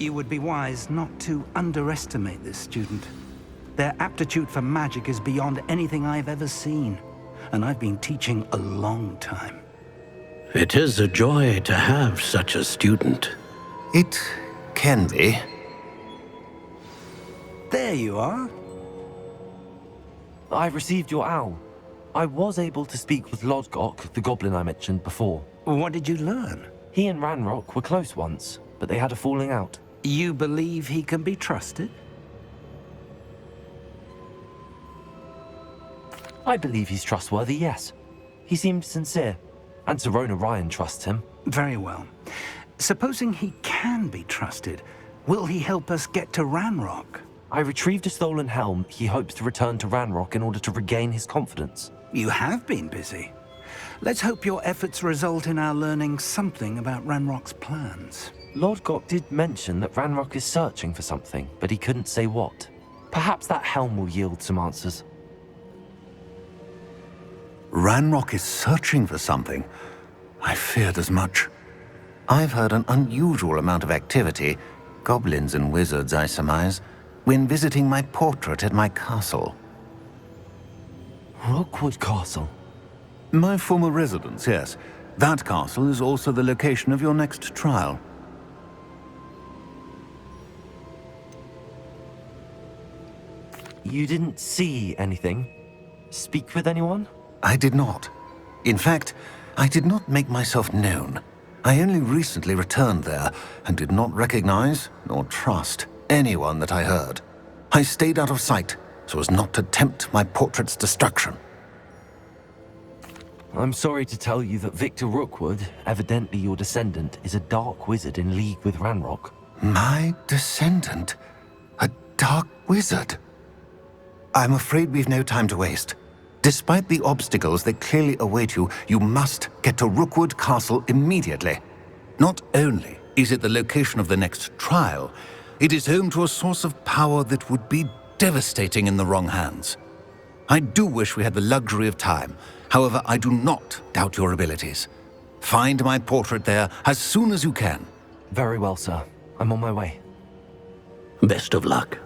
You would be wise not to underestimate this student. Their aptitude for magic is beyond anything I've ever seen, and I've been teaching a long time. It is a joy to have such a student. It can be. There you are. I received your owl. I was able to speak with Lodgok, the goblin I mentioned before. What did you learn? He and Ranrock were close once, but they had a falling out. You believe he can be trusted? I believe he's trustworthy, yes. He seemed sincere, and Serona Ryan trusts him. Very well. Supposing he can be trusted, will he help us get to Ranrock? I retrieved a stolen helm. He hopes to return to Ranrock in order to regain his confidence. You have been busy. Let's hope your efforts result in our learning something about Ranrock's plans. Lodgok did mention that Ranrock is searching for something, but he couldn't say what. Perhaps that helm will yield some answers. Ranrock is searching for something. I feared as much. I've heard an unusual amount of activity, goblins and wizards, I surmise, when visiting my portrait at my castle. Rookwood Castle? My former residence, yes. That castle is also the location of your next trial. You didn't see anything? Speak with anyone? I did not. In fact, I did not make myself known. I only recently returned there and did not recognize nor trust anyone that I heard. I stayed out of sight so as not to tempt my portrait's destruction. I'm sorry to tell you that Victor Rookwood, evidently your descendant, is a dark wizard in league with Ranrock. My descendant? A dark wizard? I'm afraid we've no time to waste. Despite the obstacles that clearly await you, you must get to Rookwood Castle immediately. Not only is it the location of the next trial, it is home to a source of power that would be devastating in the wrong hands. I do wish we had the luxury of time. However, I do not doubt your abilities. Find my portrait there as soon as you can. Very well, sir. I'm on my way. Best of luck.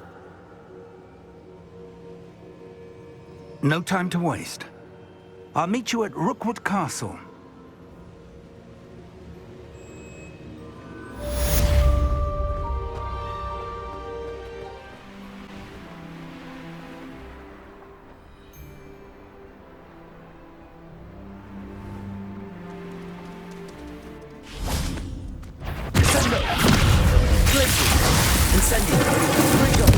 No time to waste. I'll meet you at Rookwood Castle. Descendo! Glimpses! Incendio! Ringo!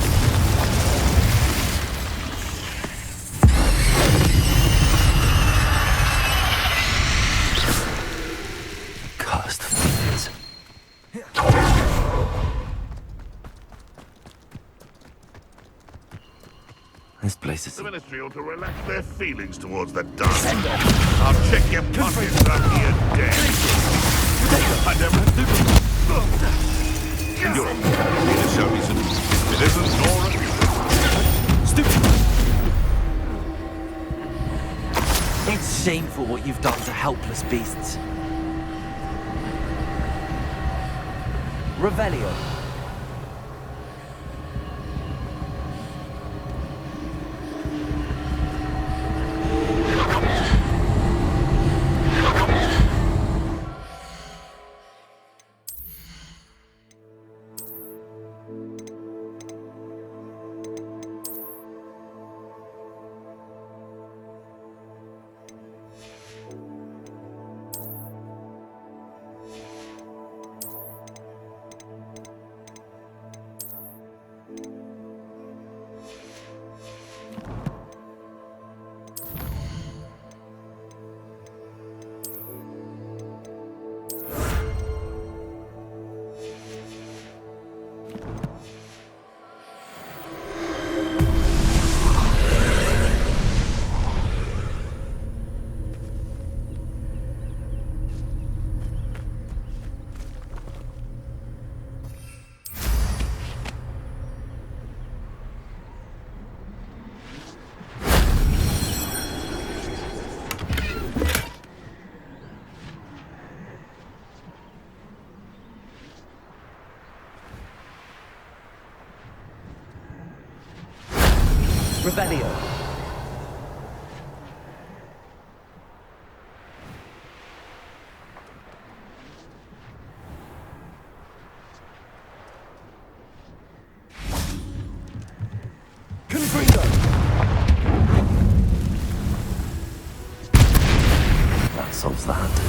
Cursed fiends. This place is... The Ministry ought to relax their feelings towards the dark. I'll check your pockets after you're dead. I never do. You're here to show me some... It isn't Nora. Stupid! It's shameful what you've done to helpless beasts. Revelio. Revelio. Confringo. That solves that.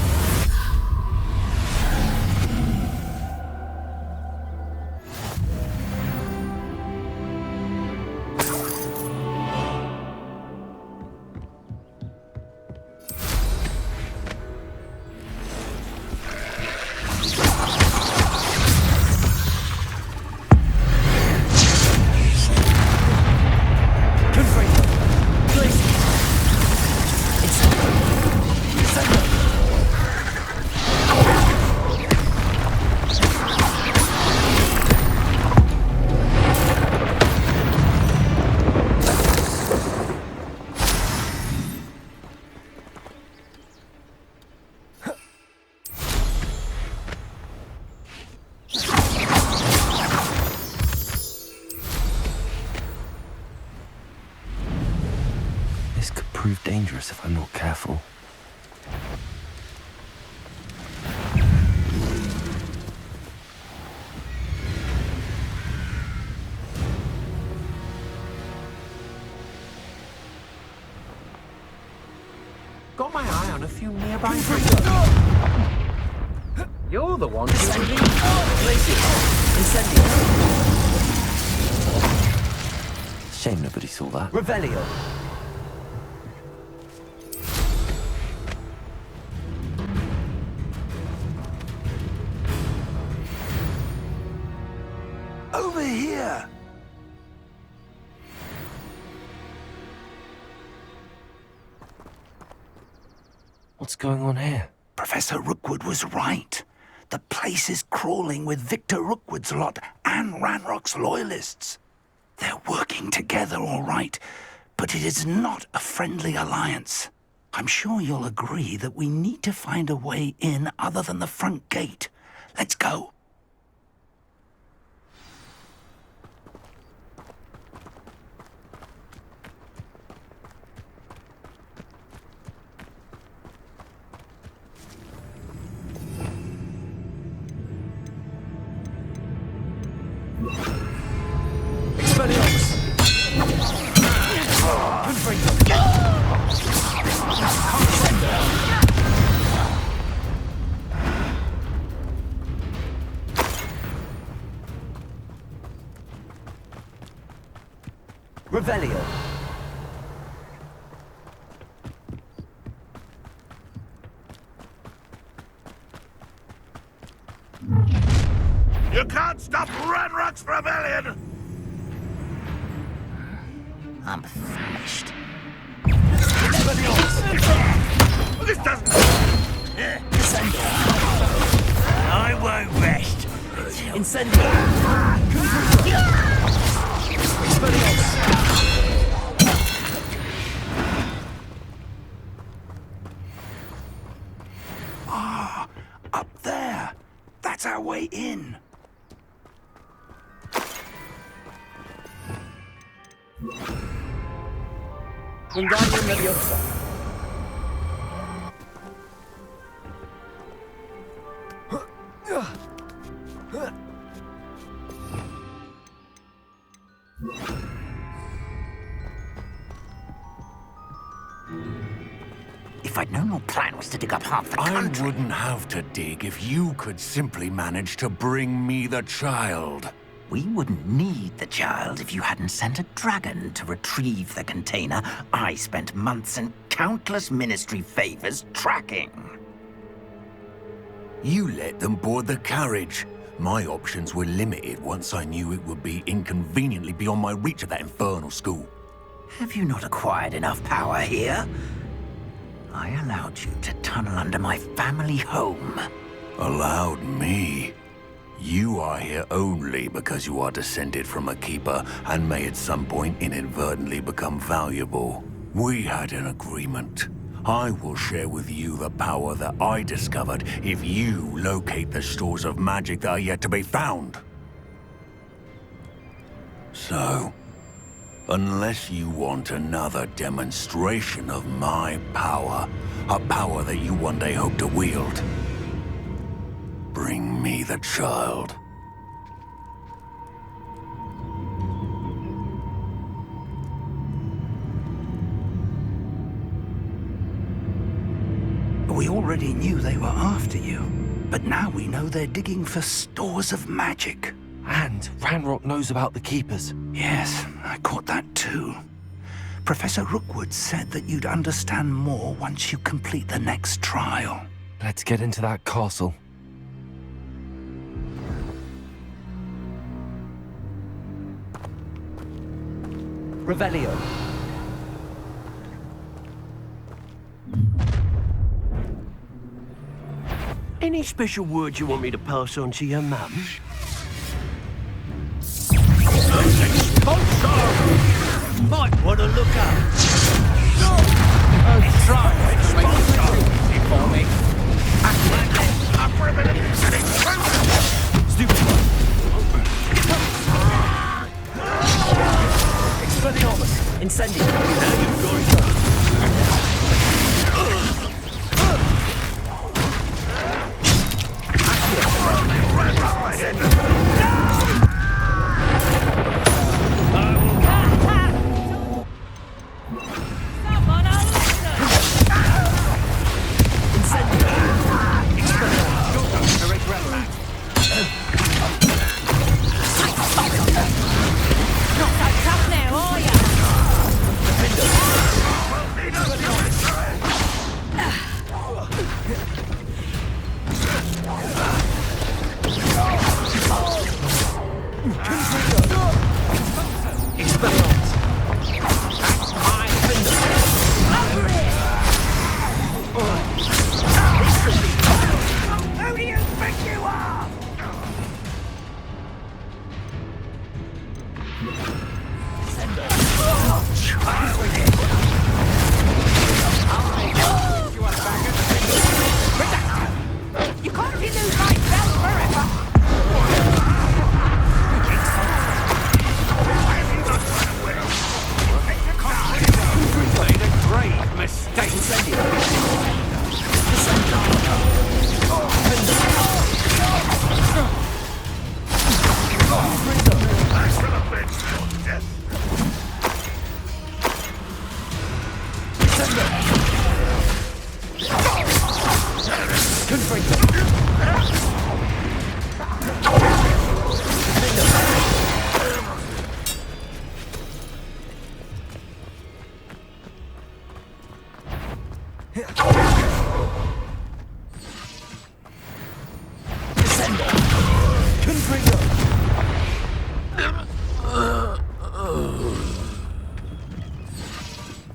This could prove dangerous if I'm not careful. Got my eye on a few nearby. You're the one who Shame nobody saw that. Revelio. Over here! What's going on here? Professor Rookwood was right. The place is crawling with Victor Rookwood's lot and Ranrock's loyalists. They're working together, all right, but it is not a friendly alliance. I'm sure you'll agree that we need to find a way in other than the front gate. Let's go. Revelio. You can't stop Ranrock's rebellion! I'm famished. This doesn't... I won't rest. Incendio. Up there. That's our way in. Wingardium Leviosa. If I'd known your plan was to dig up half the I country... wouldn't have to dig if you could simply manage to bring me the child. We wouldn't need the child if you hadn't sent a dragon to retrieve the container I spent months and countless ministry favors tracking. You let them board the carriage. My options were limited once I knew it would be inconveniently beyond my reach at that infernal school. Have you not acquired enough power here? I allowed you to tunnel under my family home. Allowed me? You are here only because you are descended from a keeper and may at some point inadvertently become valuable. We had an agreement. I will share with you the power that I discovered if you locate the stores of magic that are yet to be found. So, Unless you want another demonstration of my power, a power that you one day hope to wield. Bring me the child. We already knew they were after you, but now we know they're digging for stores of magic. And Ranrock knows about the Keepers. Yes, I caught that too. Professor Rookwood said that you'd understand more once you complete the next trial. Let's get into that castle. Revelio. Any special words you want me to pass on to your mum? Might want to look up. Try to make it for me. Stupid one. Expelliarmus. Incendio. Now you've got it.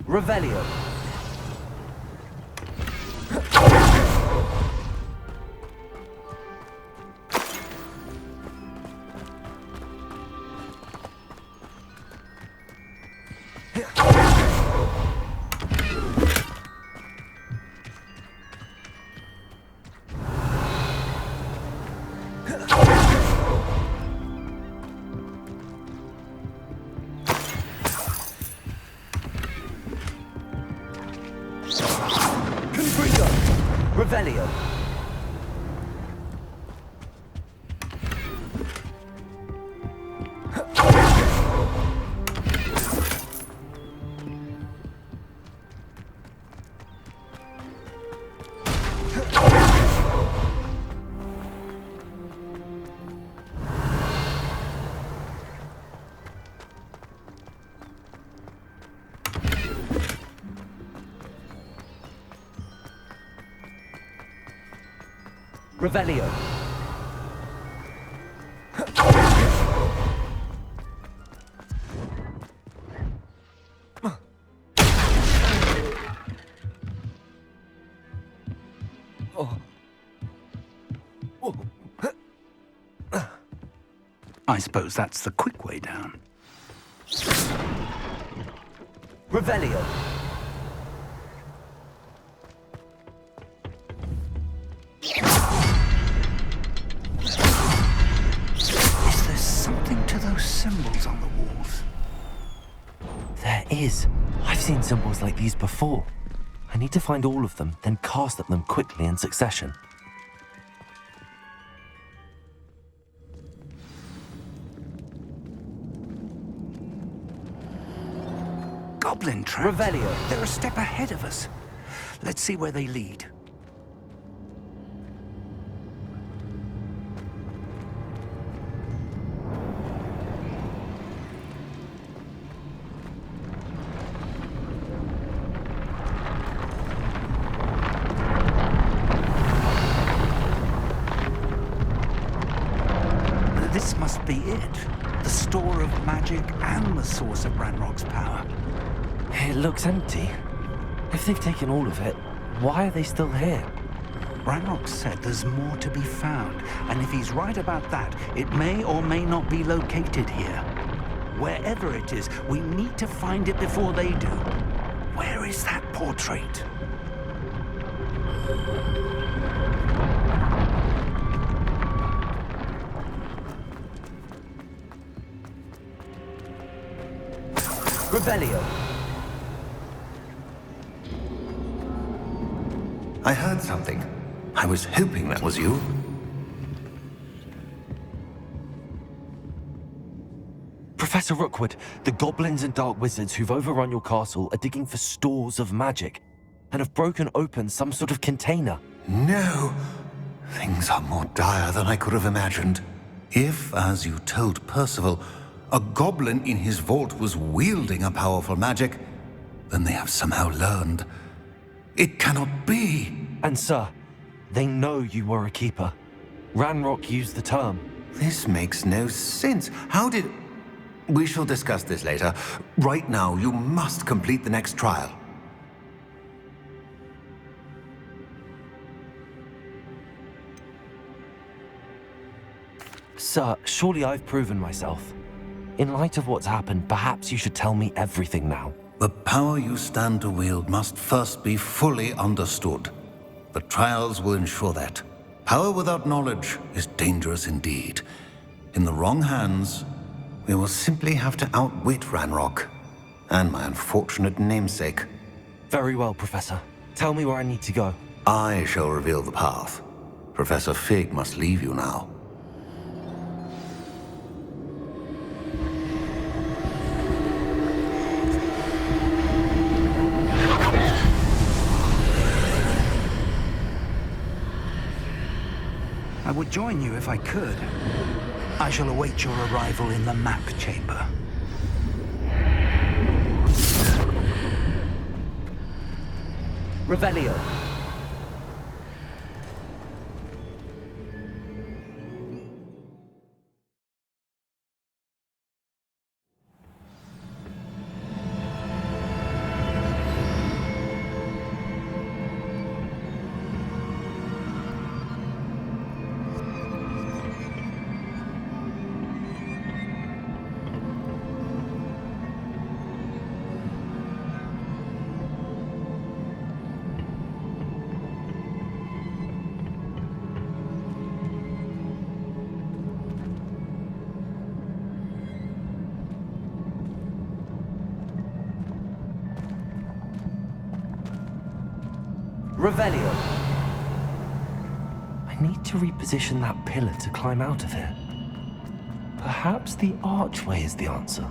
Revelio. Revelio. Revelio. I suppose that's the quick way down. Revelio. Is there something to those symbols on the walls? is. I've seen symbols like these before. I need to find all of them, then cast at them quickly in succession. Goblin traps. Revelio. They're a step ahead of us. Let's see where they lead. This must be it. The store of magic and the source of Ranrock's power. It looks empty. If they've taken all of it, why are they still here? Ranrock said there's more to be found, and if he's right about that, it may or may not be located here. Wherever it is, we need to find it before they do. Where is that portrait? Revelio. I heard something. I was hoping that was you. Professor Rookwood, the goblins and dark wizards who've overrun your castle are digging for stores of magic and have broken open some sort of container. No. Things are more dire than I could have imagined. If, as you told Percival, a goblin in his vault was wielding a powerful magic, then they have somehow learned. It cannot be. And sir, they know you were a keeper. Ranrock used the term. This makes no sense. How did... We shall discuss this later. Right now, you must complete the next trial. Sir, surely I've proven myself. In light of what's happened, perhaps you should tell me everything now. The power you stand to wield must first be fully understood. The trials will ensure that. Power without knowledge is dangerous indeed. In the wrong hands, we will simply have to outwit Ranrock and my unfortunate namesake. Very well, Professor. Tell me where I need to go. I shall reveal the path. Professor Fig must leave you now. I would join you if I could. I shall await your arrival in the map chamber. Revelio. Revelio. I need to reposition that pillar to climb out of here. Perhaps the archway is the answer.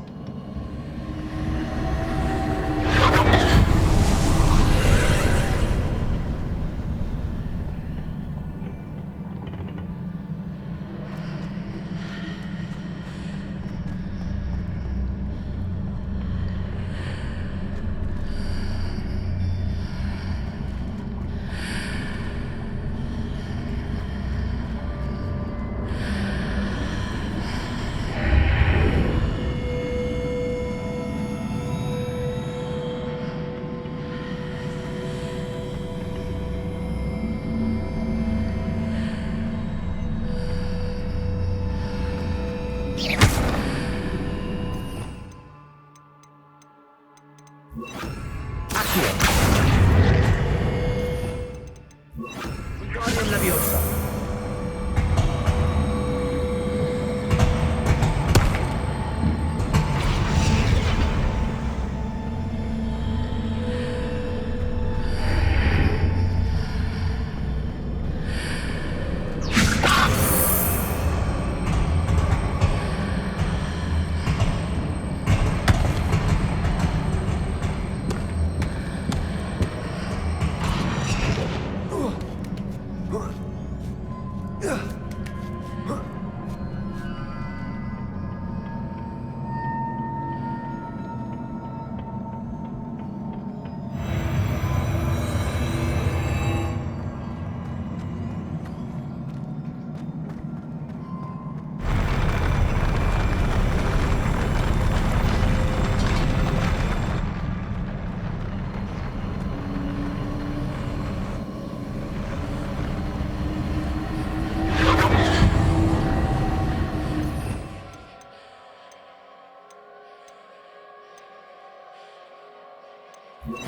That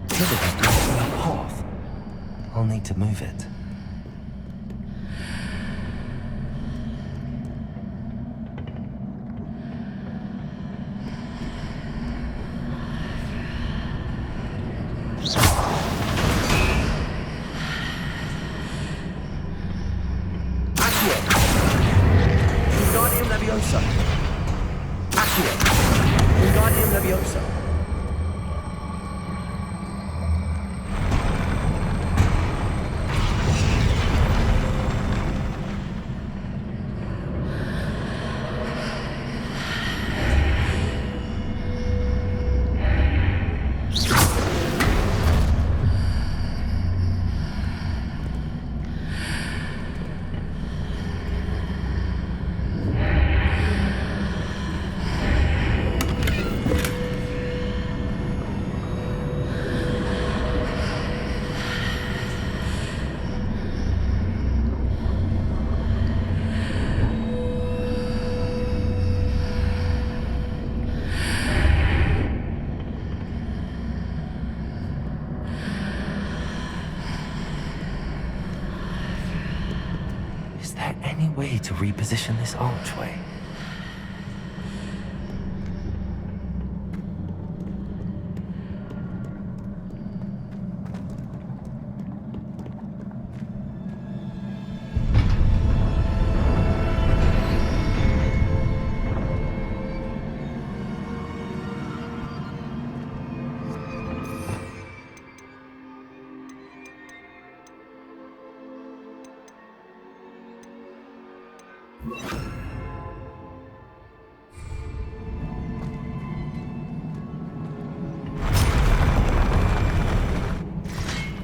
pillar is blocking the path. I'll need to move it. Wingardium Leviosa. Accio. Wingardium Leviosa. Is there any way to reposition this archway?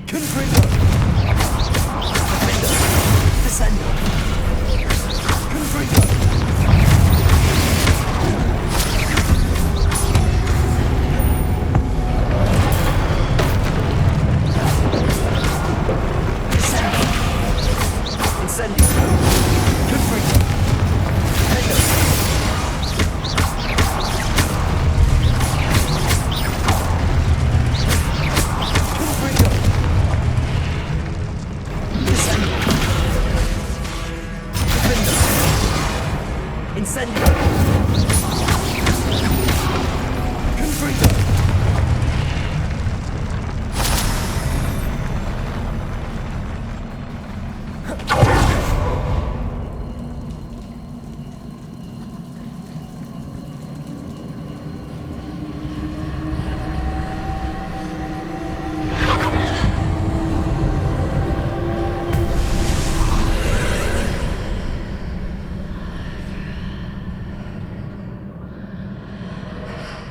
Confringo. Defender. Descendo. Confringo. Descendo. Incendio. Confringo. Defender. Confringo. Descendo. Defender. Incendio. Confringo.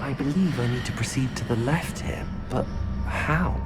I believe I need to proceed to the left here, but how?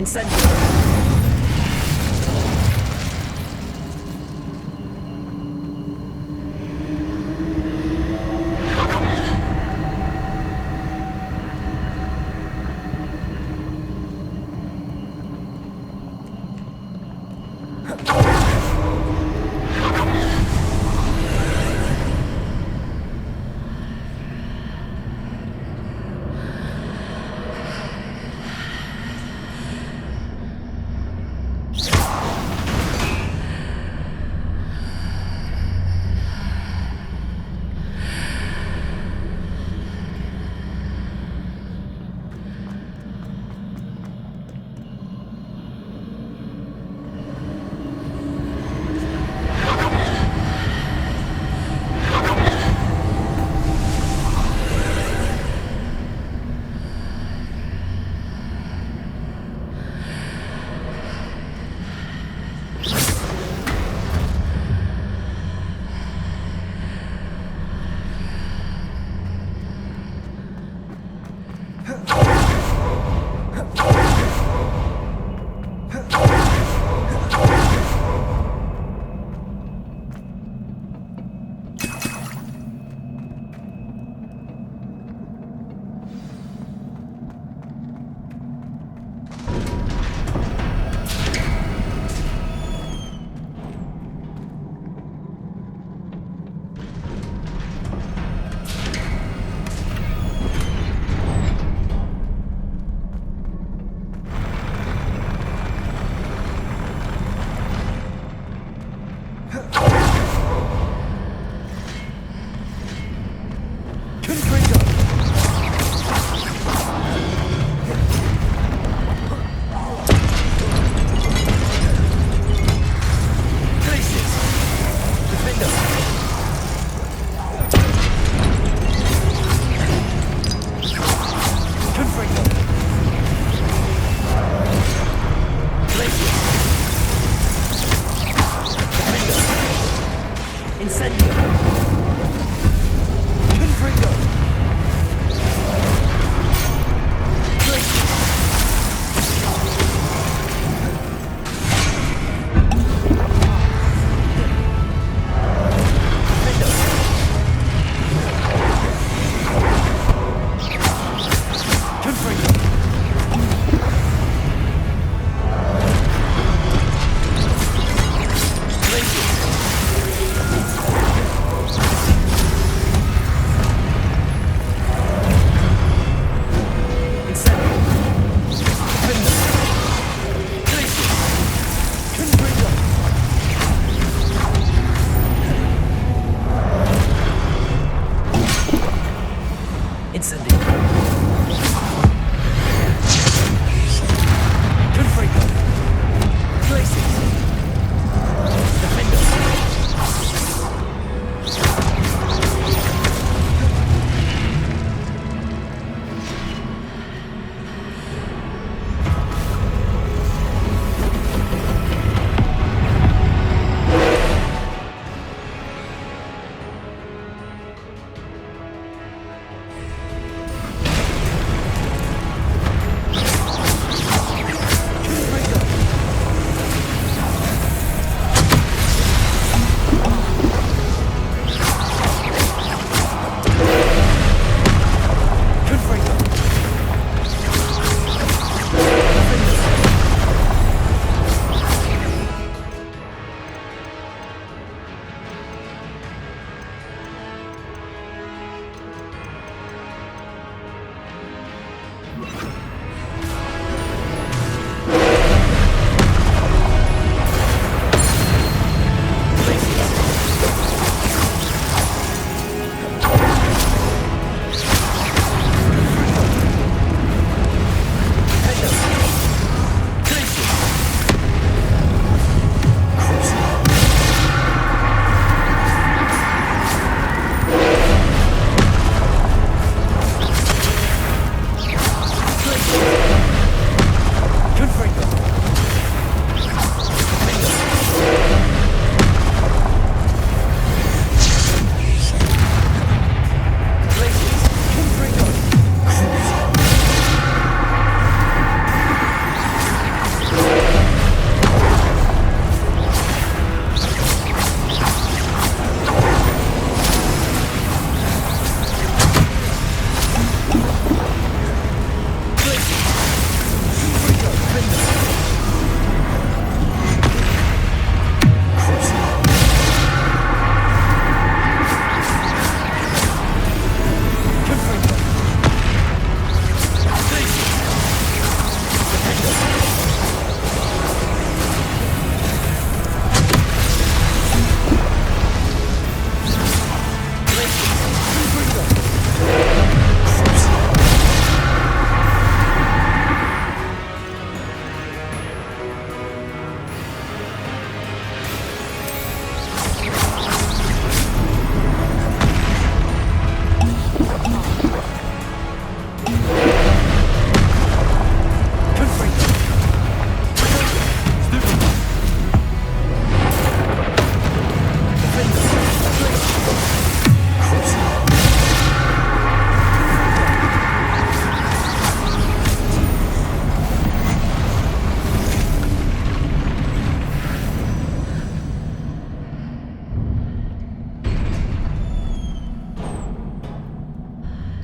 Incendio.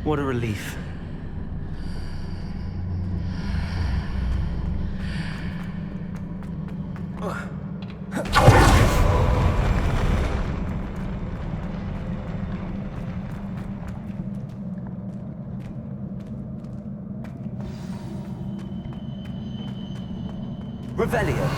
What a relief. Revelio.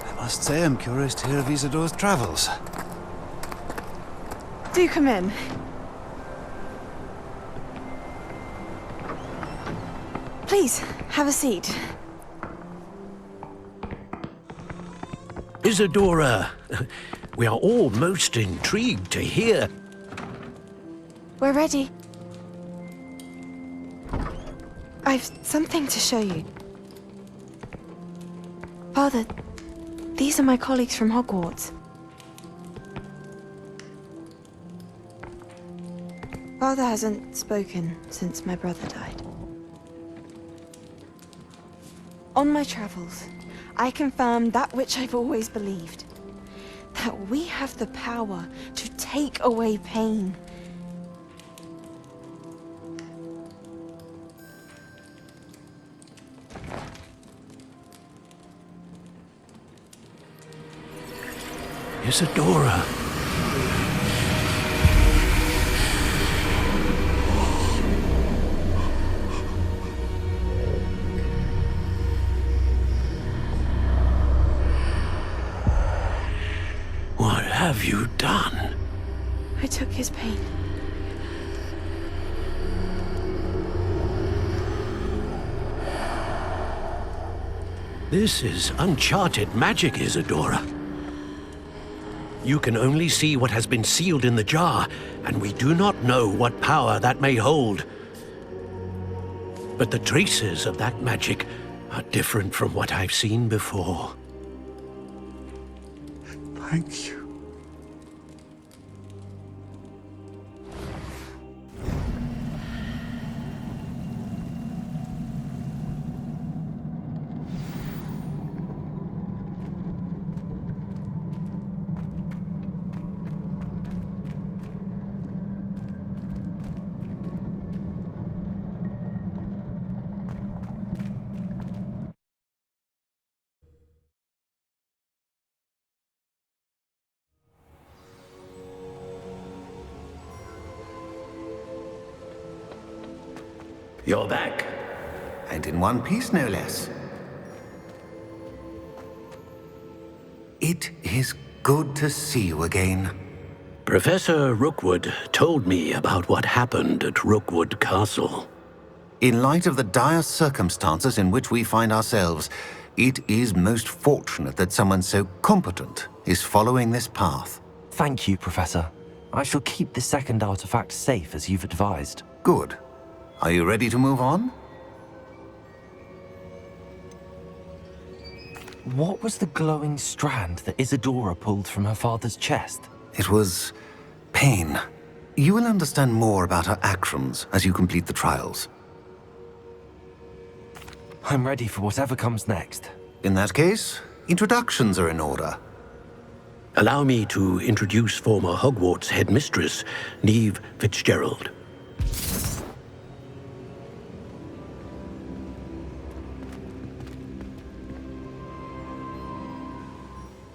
I must say I'm curious to hear of Isadore's travels. Do come in. Please, have a seat. Isadora, we are all most intrigued to hear. We're ready. I've something to show you. Father, these are my colleagues from Hogwarts. Father hasn't spoken since my brother died. On my travels, I confirmed that which I've always believed. That we have the power to take away pain. Isadora. What have you done? I took his pain. This is uncharted magic, Isadora. You can only see what has been sealed in the jar, and we do not know what power that may hold. But the traces of that magic are different from what I've seen before. Thank you. You're back. And in one piece, no less. It is good to see you again. Professor Rookwood told me about what happened at Rookwood Castle. In light of the dire circumstances in which we find ourselves, it is most fortunate that someone so competent is following this path. Thank you, Professor. I shall keep the second artifact safe as you've advised. Good. Are you ready to move on? What was the glowing strand that Isadora pulled from her father's chest? It was pain. You will understand more about her actions as you complete the trials. I'm ready for whatever comes next. In that case, introductions are in order. Allow me to introduce former Hogwarts headmistress, Neve Fitzgerald.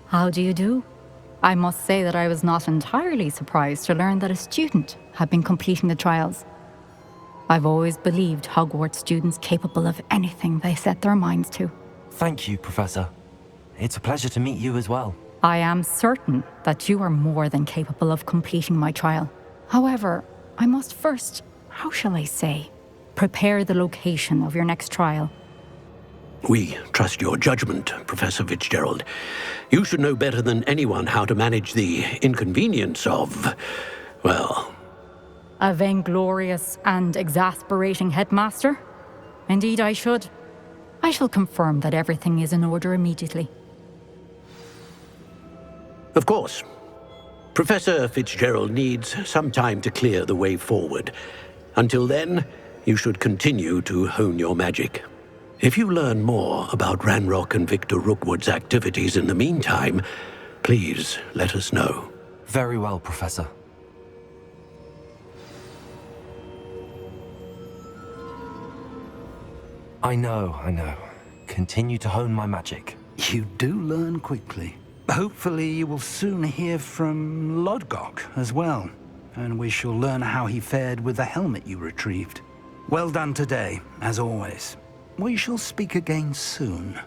How do you do? I must say that I was not entirely surprised to learn that a student had been completing the trials. I've always believed Hogwarts students capable of anything they set their minds to. Thank you, Professor. It's a pleasure to meet you as well. I am certain that you are more than capable of completing my trial. However, I must first, how shall I say, prepare the location of your next trial. We trust your judgment, Professor Fitzgerald. You should know better than anyone how to manage the inconvenience of, well... A vainglorious and exasperating headmaster? Indeed I should. I shall confirm that everything is in order immediately. Of course. Professor Fitzgerald needs some time to clear the way forward. Until then, you should continue to hone your magic. If you learn more about Ranrock and Victor Rookwood's activities in the meantime, please let us know. Very well, Professor. I know. Continue to hone my magic. You do learn quickly. Hopefully you will soon hear from Lodgok as well, and we shall learn how he fared with the helmet you retrieved. Well done today, as always. We shall speak again soon.